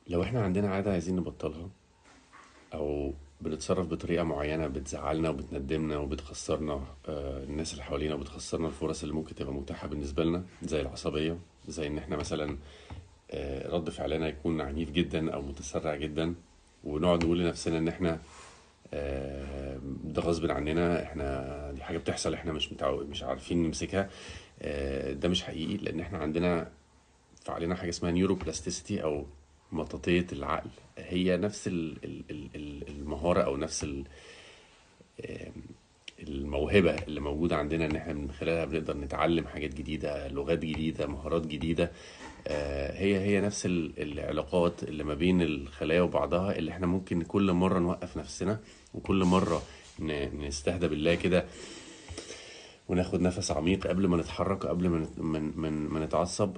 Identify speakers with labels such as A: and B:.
A: لو احنا عندنا عادة عايزين نبطلها، او بنتصرف بطريقة معينة بتزعلنا وبتندمنا وبتخسرنا الناس اللي حوالينا، وبتخسرنا الفرص اللي ممكن تبقى متاحة بالنسبة لنا، زي العصبية، زي ان احنا مثلا رد فعلنا يكون عنيف جدا او متسرع جدا، ونقعد نقول لنفسنا ان احنا ده غصب عننا، احنا دي حاجة بتحصل، احنا مش عارفين نمسكها. ده مش حقيقي، لان احنا عندنا فعلينا حاجة اسمها نيورو بلاستيسيتي أو مطاطية العقل. هي نفس المهارة أو نفس الموهبة اللي موجودة عندنا، إن إحنا من خلالها بنقدر نتعلم حاجات جديدة، لغات جديدة، مهارات جديدة. هي نفس العلاقات اللي ما بين الخلايا وبعضها، اللي إحنا ممكن كل مرة نوقف نفسنا، وكل مرة نستهدى بالله كده، وناخد نفس عميق قبل ما نتحرك، قبل ما نتعصب.